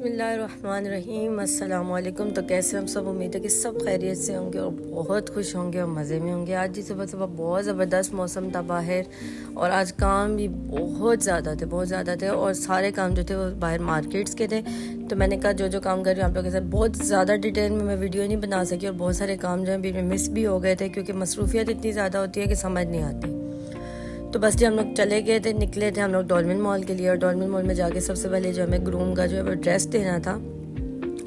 बिस्मिल्लाहिर्रहमानिर्रहीम अस्सलाम वालेकुम। तो कैसे हम सब, उम्मीद है कि सब खैरियत से होंगे और बहुत खुश होंगे और मज़े में होंगे। आज जी सुबह सुबह बहुत ज़बरदस्त मौसम था बाहर, और आज काम भी बहुत ज़्यादा थे और सारे काम जो थे वो बाहर मार्केट्स के थे। तो मैंने कहा जो काम कर रही हूँ आप लोगों के साथ बहुत ज़्यादा डिटेल में मैं वीडियो नहीं बना सकी, और बहुत सारे काम जो है बीच में मिस भी हो गए थे क्योंकि मसरूफियत इतनी ज़्यादा होती है कि समझ नहीं आती। तो बस जी हम लोग चले गए थे, निकले थे हम लोग डॉल्फिन मॉल के लिए, और डॉल्फिन मॉल में जाके सबसे पहले जो हमें ग्रूम का जो है वो ड्रेस देना था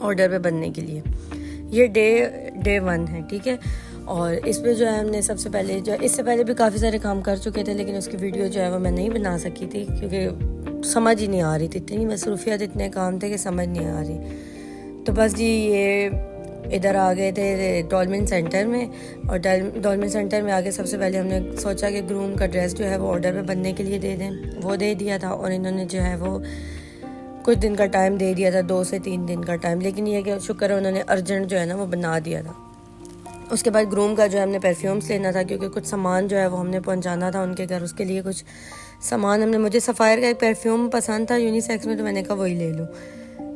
ऑर्डर पे बनने के लिए। ये डे 1 है, ठीक है। और इस पर जो है हमने सबसे पहले जो इससे पहले भी काफ़ी सारे काम कर चुके थे, लेकिन उसकी वीडियो जो है वो मैं नहीं बना सकी थी क्योंकि समझ ही नहीं आ रही थी, इतनी मसरूफियत इतने काम थे कि समझ नहीं आ रही। तो बस जी ये इधर आ गए थे डॉल्फिन सेंटर में, और डॉल्फिन सेंटर में आके सबसे पहले हमने सोचा कि ग्रूम का ड्रेस जो है वो ऑर्डर पे बनने के लिए दे दें। वो दे दिया था, और इन्होंने जो है वो कुछ दिन का टाइम दे दिया था, 2 से 3 दिन का टाइम, लेकिन ये कि शुक्र है उन्होंने अर्जेंट जो है ना वो बना दिया था। उसके बाद ग्रूम का जो है हमने परफ्यूम्स लेना था क्योंकि कुछ सामान जो है वो हमने पहुंचाना था उनके घर, उसके लिए कुछ सामान हमने, मुझे सफ़ायर का एक परफ्यूम पसंद था यूनिसेक्स में, तो मैंने कहा वही ले लूँ,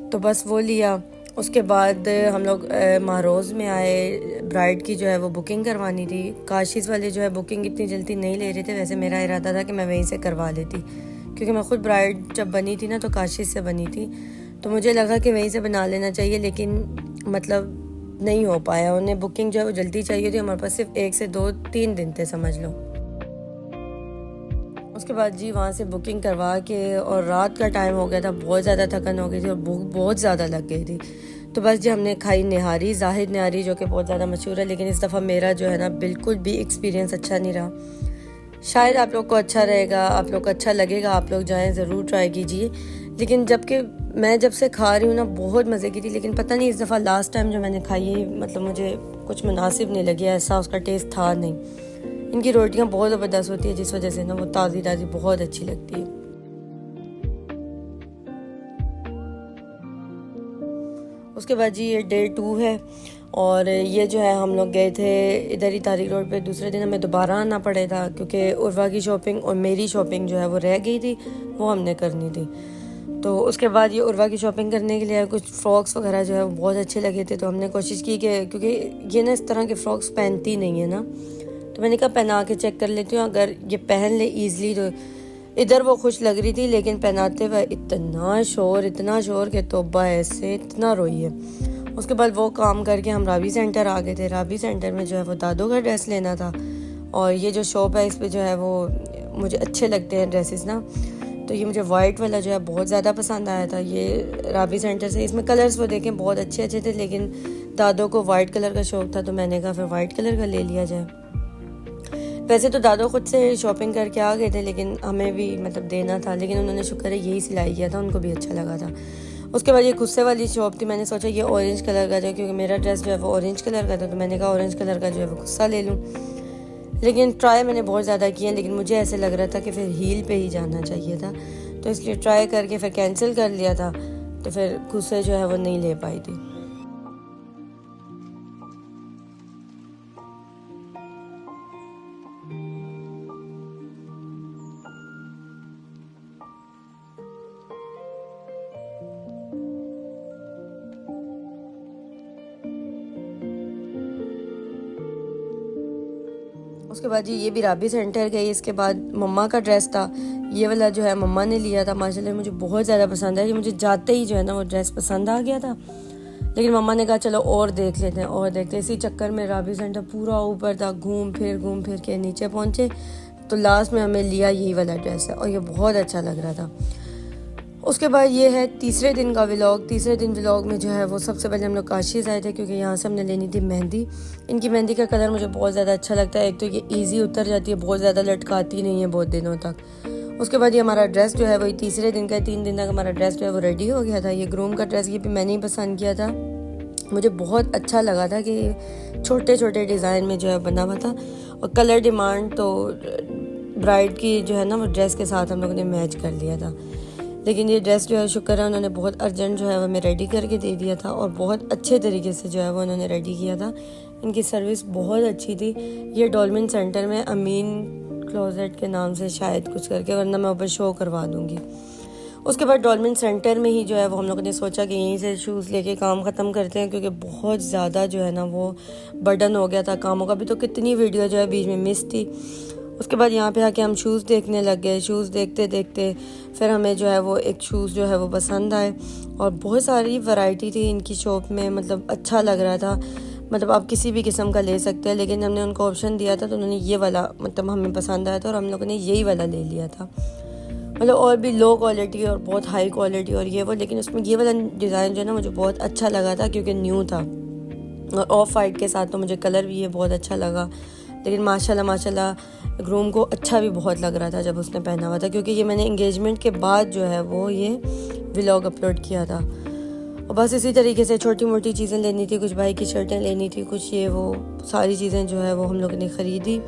तो बस वो लिया। उसके बाद हम लोग महारोज़ में आए, ब्राइड की जो है वो बुकिंग करवानी थी। काशिश वाले जो है बुकिंग इतनी जल्दी नहीं ले रहे थे, वैसे मेरा इरादा था कि मैं वहीं से करवा लेती क्योंकि मैं खुद ब्राइड जब बनी थी ना तो काशिश से बनी थी, तो मुझे लगा कि वहीं से बना लेना चाहिए, लेकिन मतलब नहीं हो पाया। उन्हें बुकिंग जो है वो जल्दी चाहिए थी, हमारे पास सिर्फ 1 से 2-3 दिन थे समझ लो। उसके बाद जी वहाँ से बुकिंग करवा के, और रात का टाइम हो गया था, बहुत ज़्यादा थकन हो गई थी और भूख बहुत ज़्यादा लग गई थी। तो बस जी हमने खाई निहारी, जाहिद निहारी, जो कि बहुत ज़्यादा मशहूर है, लेकिन इस दफ़ा मेरा जो है ना बिल्कुल भी एक्सपीरियंस अच्छा नहीं रहा। शायद आप लोग को अच्छा रहेगा, आप लोग को अच्छा लगेगा, आप लोग जाएँ ज़रूर ट्राई कीजिए। लेकिन जबकि मैं जब से खा रही हूँ ना बहुत मज़े की थी, लेकिन पता नहीं इस दफ़ा लास्ट टाइम जो मैंने खाई मतलब मुझे कुछ मुनासिब नहीं लगी, ऐसा उसका टेस्ट था नहीं। इनकी रोटियां बहुत ज़बरदस्त होती है, जिस वजह से ना वो ताज़ी ताज़ी बहुत अच्छी लगती है। उसके बाद जी ये डे 2 है, और ये जो है हम लोग गए थे इधर ही तारिक रोड पे। दूसरे दिन हमें दोबारा आना पड़े था क्योंकि उर्वा की शॉपिंग और मेरी शॉपिंग जो है वो रह गई थी, वो हमने करनी थी। तो उसके बाद ये उर्वा की शॉपिंग करने के लिए कुछ फ्रॉक्स वगैरह जो है वो बहुत अच्छे लगे थे, तो हमने कोशिश की कि क्योंकि ये ना इस तरह के फ़्रॉक्स पहनती नहीं है ना, तो मैंने कहा पहना के चेक कर लेती हूँ, अगर ये पहन ले ईज़िली। तो इधर वो खुश लग रही थी, लेकिन पहनाते हुए इतना शोर कि तौबा, ऐसे इतना रोई है। उसके बाद वो काम करके हम रावी सेंटर आ गए थे। रावी सेंटर में जो है वो दादो का ड्रेस लेना था, और ये जो शॉप है इस पर जो है वो मुझे अच्छे लगते हैं ड्रेसेस ना, तो ये मुझे वाइट वाला जो है बहुत ज़्यादा पसंद आया था। ये रावी सेंटर से, इसमें कलर्स वो देखें बहुत अच्छे थे, लेकिन दादो को वाइट कलर का शौक था, तो मैंने कहा फिर वाइट कलर का ले लिया जाए। वैसे तो दादो खुद से शॉपिंग करके आ गए थे, लेकिन हमें भी मतलब देना था, लेकिन उन्होंने शुक्र है यही सिलाई किया था, उनको भी अच्छा लगा था। उसके बाद ये गुस्से वाली शॉप थी, मैंने सोचा ये ऑरेंज कलर का जो, क्योंकि मेरा ड्रेस जो है वो ऑरेंज कलर का था, तो मैंने कहा ऑरेंज कलर का जो है वो गुस्सा ले लूँ। लेकिन ट्राई मैंने बहुत ज़्यादा किया, लेकिन मुझे ऐसे लग रहा था कि फिर हील पे ही जाना चाहिए था, तो इसलिए ट्राई करके फिर कैंसिल कर लिया था। तो फिर गुस्से जो है वो नहीं ले पाई थी। उसके बाद जी ये भी राबी सेंटर गई। इसके बाद मम्मा का ड्रेस था, ये वाला जो है मम्मा ने लिया था, माशाल्लाह मुझे बहुत ज़्यादा पसंद है। मुझे जाते ही जो है ना वो ड्रेस पसंद आ गया था, लेकिन मम्मा ने कहा चलो और देख लेते हैं, और देखते हैं। इसी चक्कर में राबी सेंटर पूरा ऊपर था, घूम फिर के नीचे पहुँचे, तो लास्ट में हमें लिया यही वाला ड्रेस है, और ये बहुत अच्छा लग रहा था। उसके बाद ये है तीसरे दिन का व्लॉग। तीसरे दिन व्लॉग में जो है वो सबसे पहले हम लोग काशीज़ आए थे, क्योंकि यहाँ से हमने लेनी थी मेहंदी। इनकी मेहंदी का कलर मुझे बहुत ज़्यादा अच्छा लगता है, एक तो ये इजी उतर जाती है, बहुत ज़्यादा लटकाती नहीं है बहुत दिनों तक। उसके बाद ये हमारा ड्रेस जो है वही तीसरे दिन का, 3 दिन तक हमारा ड्रेस जो है वो रेडी हो गया था। ये ग्रूम का ड्रेस, ये भी मैंने ही पसंद किया था, मुझे बहुत अच्छा लगा था कि छोटे छोटे डिज़ाइन में जो है बना हुआ था, और कलर डिमांड तो ब्राइड की जो है ना वो ड्रेस के साथ हम लोगों ने मैच कर लिया था। लेकिन ये ड्रेस जो है शुक्र है उन्होंने बहुत अर्जेंट जो है वो हमें रेडी करके दे दिया था, और बहुत अच्छे तरीके से जो है वो उन्होंने रेडी किया था। इनकी सर्विस बहुत अच्छी थी। ये डॉल्फिन सेंटर में अमीन क्लोजेट के नाम से शायद कुछ करके, वरना मैं ऊपर शो करवा दूँगी। उसके बाद डॉल्मेन सेंटर में ही जो है वो हम लोगों ने सोचा कि यहीं से शूज़ लेके काम ख़त्म करते हैं, क्योंकि बहुत ज़्यादा जो है ना वो बर्डन हो गया था कामों का भी। तो कितनी वीडियो जो है बीच में मिस थी। उसके बाद यहाँ पे आके हम शूज़ देखने लग गए। शूज़ देखते देखते फिर हमें जो है वो एक शूज़ जो है वो पसंद आए, और बहुत सारी वैरायटी थी इनकी शॉप में, मतलब अच्छा लग रहा था। मतलब आप किसी भी किस्म का ले सकते हैं, लेकिन हमने उनको ऑप्शन दिया था तो उन्होंने ये वाला मतलब हमें पसंद आया था और हम लोगों ने यही वाला ले लिया था। मतलब और भी लो क्वालिटी और बहुत हाई क्वालिटी और ये वो, लेकिन उसमें ये वाला डिज़ाइन जो है ना मुझे बहुत अच्छा लगा था क्योंकि न्यू था, और ऑफ वाइट के साथ तो मुझे कलर भी ये बहुत अच्छा लगा। लेकिन माशाल्लाह ग्रूम को अच्छा भी बहुत लग रहा था जब उसने पहना हुआ था, क्योंकि ये मैंने इंगेजमेंट के बाद जो है वो ये व्लॉग अपलोड किया था। और बस इसी तरीके से छोटी मोटी चीज़ें लेनी थी, कुछ भाई की शर्टें लेनी थी, कुछ ये वो सारी चीज़ें जो है वो हम लोग ने ख़रीदी।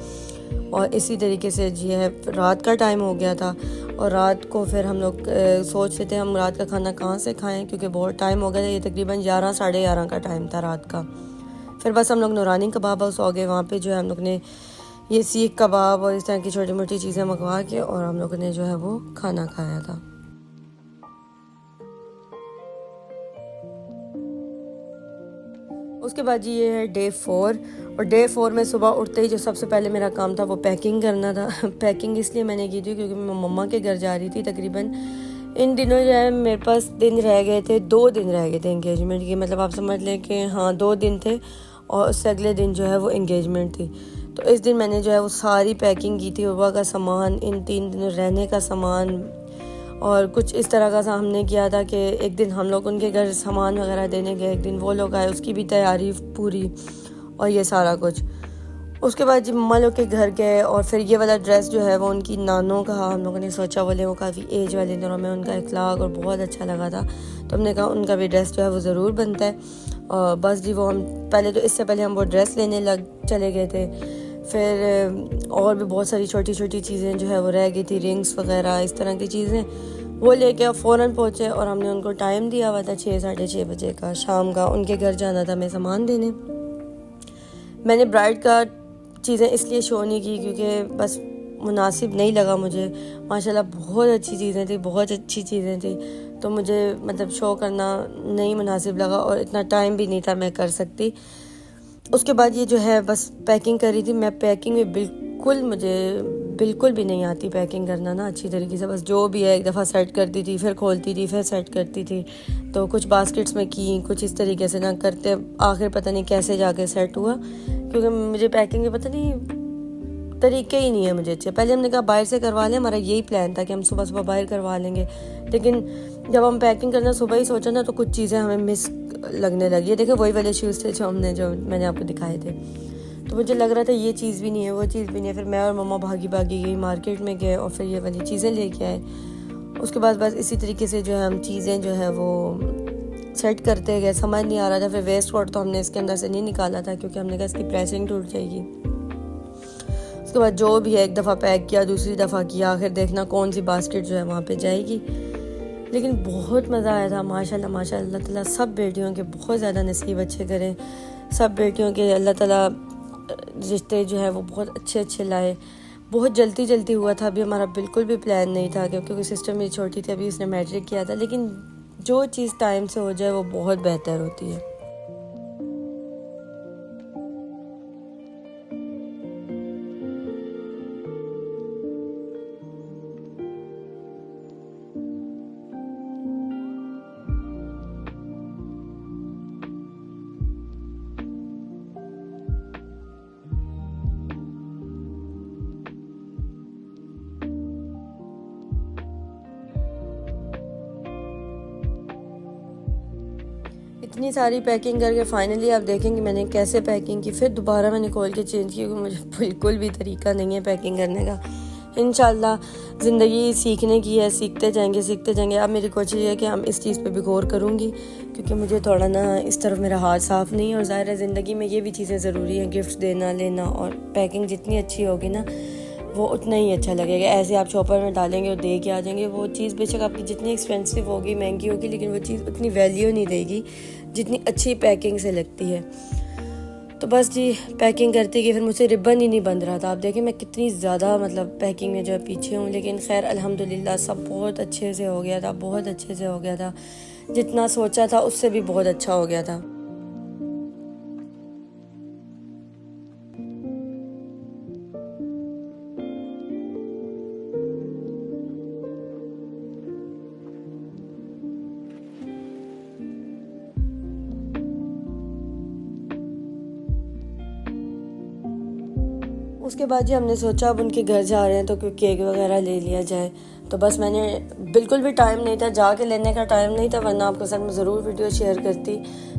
और इसी तरीके से जो है रात का टाइम हो गया था, और रात को फिर हम लोग सोच रहे थे हम रात का खाना कहाँ से खाएं, क्योंकि बहुत टाइम हो गया था। ये तकरीबन 11 साढ़े 11 का टाइम था रात का। फिर बस हम लोग नूरानी कबाब हाउस हो गए। वहाँ पे जो है हम लोग ने ये सीख कबाब और इस तरह की छोटी मोटी चीज़ें मंगवा के और हम लोगों ने जो है वो खाना खाया था। उसके बाद जी ये है डे 4, और डे 4 में सुबह उठते ही जो सबसे पहले मेरा काम था वो पैकिंग करना था। पैकिंग इसलिए मैंने की थी क्योंकि मैं मम्मा के घर जा रही थी। तकरीबन इन दिनों जो है मेरे पास दिन रह गए थे, 2 दिन रह गए थे एंगेजमेंट के। मतलब आप समझ लें कि हाँ 2 दिन थे, और उससे अगले दिन जो है वो एंगेजमेंट थी। तो इस दिन मैंने जो है वो सारी पैकिंग की थी, सुबह का सामान, इन 3 दिनों रहने का सामान, और कुछ इस तरह का हमने किया था कि एक दिन हम लोग उनके घर सामान वगैरह देने गए, एक दिन वो लोग आए, उसकी भी तैयारी पूरी, और ये सारा कुछ। उसके बाद जब मम्मा लोग के घर गए, और फिर ये वाला ड्रेस जो है वो उनकी नानों का हम लोगों ने सोचा, बोले वो काफ़ी एज वाले दिनों में उनका इखलाक और बहुत अच्छा लगा था, तो हमने कहा उनका भी ड्रेस जो है वो ज़रूर बनता है। और बस जी वो हम पहले तो इससे पहले हम वो ड्रेस लेने चले गए थे। फिर और भी बहुत सारी छोटी छोटी चीज़ें जो है वो रह गई थी, रिंग्स वगैरह इस तरह की चीज़ें, वो लेके फ़ौरन पहुँचे। और हमने उनको टाइम दिया हुआ था 6 साढ़े 6 बजे का शाम का, उनके घर जाना था मैं सामान देने। मैंने ब्राइड का चीज़ें इसलिए शो नहीं की क्योंकि बस मुनासिब नहीं लगा मुझे। माशाल्लाह बहुत अच्छी चीज़ें थी, बहुत अच्छी चीज़ें थी, तो मुझे मतलब शो करना नहीं मुनासिब लगा, और इतना टाइम भी नहीं था मैं कर सकती। उसके बाद ये जो है बस पैकिंग कर रही थी मैं। पैकिंग में मुझे बिल्कुल भी नहीं आती पैकिंग करना ना अच्छी तरीके से। बस जो भी है एक दफ़ा सेट करती थी, फिर खोलती थी, फिर सेट करती थी। तो कुछ बास्केट्स में की, कुछ इस तरीके से ना करते आखिर पता नहीं कैसे जाके सेट हुआ, क्योंकि मुझे पैकिंग में पता नहीं तरीके ही नहीं है मुझे अच्छे। पहले हमने कहा बाहर से करवा लें, हमारा यही प्लान था कि हम सुबह सुबह बाहर करवा लेंगे, लेकिन जब हम पैकिंग करना सुबह ही सोचा ना तो कुछ चीज़ें हमें मिस लगने लगी। देखो वही वाले शूज़ थे जो मैंने आपको दिखाए थे, तो मुझे लग रहा था ये चीज़ भी नहीं है, वो चीज़ भी नहीं है। फिर मैं और मम्मा भागी गई मार्केट में गए और फिर ये वाली चीज़ें लेके आए। उसके बाद बस इसी तरीके से जो है हम चीज़ें जो है वो सेट करते गए। समझ नहीं आ रहा था। फिर वेस्ट कोट तो हमने इसके अंदर से नहीं निकाला था क्योंकि हमने कहा इसकी प्रेसिंग टूट जाएगी। उसके बाद जो भी है एक दफ़ा पैक किया, दूसरी दफ़ा किया, आखिर देखना कौन सी बास्केट जो है वहाँ पे जाएगी। लेकिन बहुत मज़ा आया था माशाल्लाह माशाल्लाह। अल्लाह ताला सब बेटियों के बहुत ज़्यादा नसीब अच्छे करें, सब बेटियों के अल्लाह ताला रिश्ते जो है वो बहुत अच्छे लाए। बहुत जल्दी हुआ था, अभी हमारा बिल्कुल भी प्लान नहीं था क्योंकि सिस्टर मेरी छोटी थी, अभी उसने मैट्रिक किया था। लेकिन जो चीज़ टाइम से हो जाए वो बहुत बेहतर होती है। इतनी सारी पैकिंग करके फाइनली आप देखेंगे मैंने कैसे पैकिंग की। फिर दोबारा मैंने खोल के चेंज की क्योंकि मुझे बिल्कुल भी तरीका नहीं है पैकिंग करने का। इंशाल्लाह ज़िंदगी सीखने की है, सीखते जाएंगे। अब मेरी कोशिश है कि हम इस चीज़ पे भी गौर करूँगी क्योंकि मुझे थोड़ा ना इस तरफ मेरा हाथ साफ़ नहीं है। और ज़ाहिर है ज़िंदगी में ये भी चीज़ें ज़रूरी हैं, गिफ्ट देना लेना, और पैकिंग जितनी अच्छी होगी ना वो उतना ही अच्छा लगेगा। ऐसे आप शॉपर में डालेंगे और दे के आ जाएंगे, वो चीज़ बेशक आपकी जितनी एक्सपेंसिव होगी, महंगी होगी, लेकिन वो चीज़ उतनी वैल्यू नहीं देगी जितनी अच्छी पैकिंग से लगती है। तो बस जी पैकिंग करते कि फिर मुझसे रिबन ही नहीं बंध रहा था। आप देखें मैं कितनी ज़्यादा मतलब पैकिंग में जो है पीछे हूँ, लेकिन खैर अल्हम्दुलिल्लाह सब बहुत अच्छे से हो गया था, बहुत अच्छे से हो गया था। जितना सोचा था उससे भी बहुत अच्छा हो गया था। उसके बाद जी हमने सोचा अब उनके घर जा रहे हैं तो कोई केक वगैरह ले लिया जाए। तो बस मैंने बिल्कुल भी टाइम नहीं था, जाके लेने का टाइम नहीं था, वरना आपके साथ मैं ज़रूर वीडियो शेयर करती।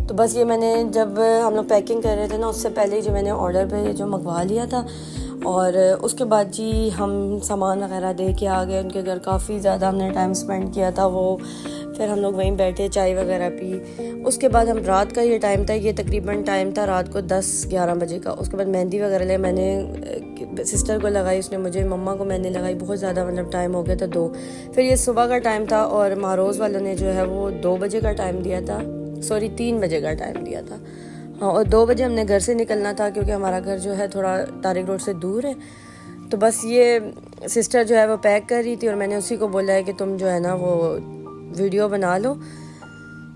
तो बस ये मैंने जब हम लोग पैकिंग कर रहे थे ना, उससे पहले ही जो मैंने ऑर्डर पे जो मंगवा लिया था। और उसके बाद जी हम सामान वगैरह दे के आ गए उनके घर। काफ़ी ज़्यादा हमने टाइम स्पेंड किया था वो। फिर हम लोग वहीं बैठे, चाय वगैरह पी। उसके बाद हम रात का ये टाइम था, ये तकरीबन टाइम था रात को 10-11 बजे का। उसके बाद मेहंदी वगैरह ले मैंने सिस्टर को लगाई, उसने मुझे, मम्मा को मैंने लगाई। बहुत ज़्यादा मतलब टाइम हो गया था 2। फिर ये सुबह का टाइम था और महारोज़ वालों ने जो है वो 2 बजे का टाइम दिया था, सॉरी 3 बजे का टाइम दिया था। हाँ, और 2 बजे हमने घर से निकलना था क्योंकि हमारा घर जो है थोड़ा तारिक रोड से दूर है। तो बस ये सिस्टर जो है वो पैक कर रही थी और मैंने उसी को बोला है कि तुम जो है ना वो वीडियो बना लो,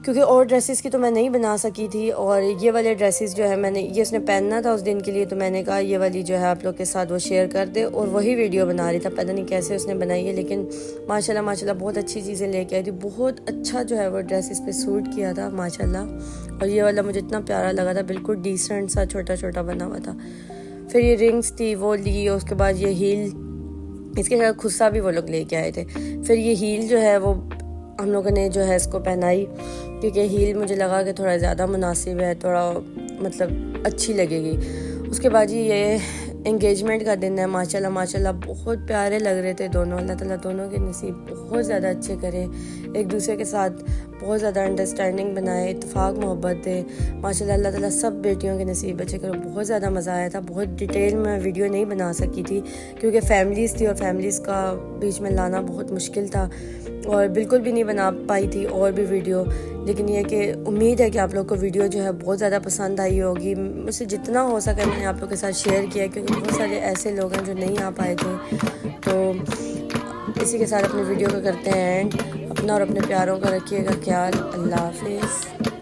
क्योंकि और ड्रेसेस की तो मैं नहीं बना सकी थी। और ये वाले ड्रेसेस जो है मैंने, ये उसने पहनना था उस दिन के लिए, तो मैंने कहा ये वाली जो है आप लोग के साथ वो शेयर कर दे। और वही वीडियो बना रही था, पता नहीं कैसे उसने बनाई है, लेकिन माशाल्लाह माशाल्लाह बहुत अच्छी चीज़ें लेके आई थी। बहुत अच्छा जो है वो ड्रेसेस पे सूट किया था माशाल्लाह। और ये वाला मुझे इतना प्यारा लगा था, बिल्कुल डिसेंट सा छोटा छोटा बना हुआ था। फिर ये रिंग्स थी वो ली, उसके बाद ये हील, इसके साथ खुस्सा भी वो लोग लेके आए थे। फिर ये हील जो है वो हम लोगों ने जो है इसको पहनाई, क्योंकि हील मुझे लगा कि थोड़ा ज़्यादा मुनासिब है, थोड़ा मतलब अच्छी लगेगी। उसके बाद जी ये एंगेजमेंट का दिन है। माशाल्लाह माशाल्लाह बहुत प्यारे लग रहे थे दोनों। अल्लाह ताला दोनों के नसीब बहुत ज़्यादा अच्छे करे, एक दूसरे के साथ बहुत ज़्यादा अंडरस्टैंडिंग बनाए, इत्तेफाक मोहब्बत दे। माशाल्लाह अल्लाह ताला सब बेटियों के नसीब अच्छे करे। बहुत ज़्यादा मज़ा आया था। बहुत डिटेल में वीडियो नहीं बना सकी थी क्योंकि फैमिलीज़ थी और फैमिलीज़ का बीच में लाना बहुत मुश्किल था और बिल्कुल भी नहीं बना पाई थी और भी वीडियो। लेकिन ये कि उम्मीद है कि आप लोग को वीडियो जो है बहुत ज़्यादा पसंद आई होगी। मुझसे जितना हो सका मैंने आप लोग के साथ शेयर किया, क्योंकि बहुत सारे ऐसे लोग हैं जो नहीं आ पाए थे। तो इसी के साथ अपनी वीडियो को करते हैं एंड। अपना और अपने प्यारों का रखिएगा ख्याल। अल्लाह हाफिज़।